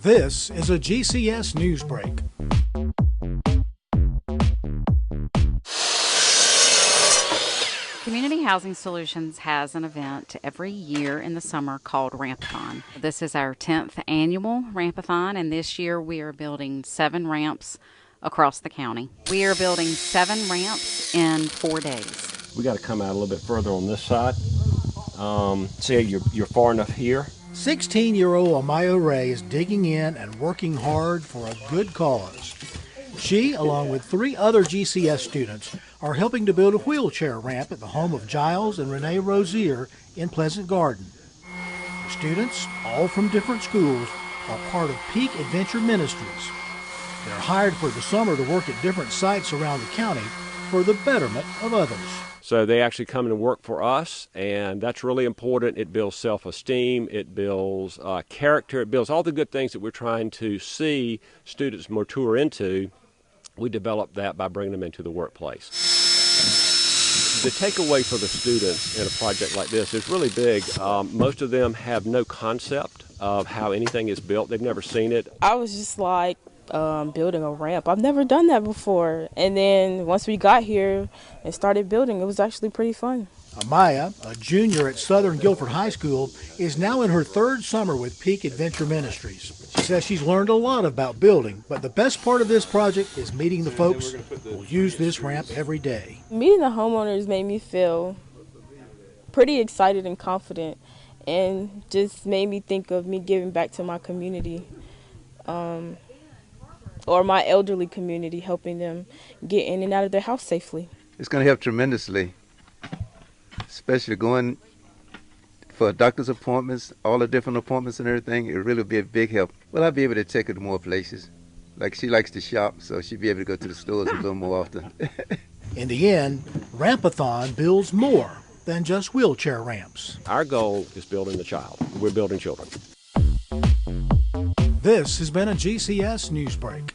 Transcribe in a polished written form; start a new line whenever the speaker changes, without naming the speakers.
This is a GCS News Break.
Community Housing Solutions has an event every year in the summer called Rampathon. This is our 10th annual Rampathon, and this year we are building 7 ramps across the county. We are building 7 ramps in 4 days.
We got to come out a little bit further on this side. See, you're far enough here.
16-year-old Amaya Ray is digging in and working hard for a good cause. She, along with 3 other GCS students, are helping to build a wheelchair ramp at the home of Giles and Renee Rozier in Pleasant Garden. The students, all from different schools, are part of Peak Adventure Ministries. They're hired for the summer to work at different sites around the county for the betterment of others.
So they actually come and work for us, and that's really important. It builds self-esteem, it builds character, it builds all the good things that we're trying to see students mature into. We develop that by bringing them into the workplace. The takeaway for the students in a project like this is really big. Most of them have no concept of how anything is built. They've never seen it.
I was just like building a ramp. I've never done that before. And then once we got here and started building, it was actually pretty fun.
Amaya, a junior at Southern Guilford High School, is now in her 3rd summer with Peak Adventure Ministries. She says she's learned a lot about building, but the best part of this project is meeting the folks who will use this ramp every day.
Meeting the homeowners made me feel pretty excited and confident, and just made me think of me giving back to my community, or my elderly community, helping them get in and out of their house safely.
It's going to help tremendously, especially going for doctor's appointments, all the different appointments and everything. It really will be a big help. Well, I'll be able to take her to more places. Like, she likes to shop, so she'll be able to go to the stores a little more often.
In the end, Rampathon builds more than just wheelchair ramps.
Our goal is building the child. We're building children.
This has been a GCS News Break.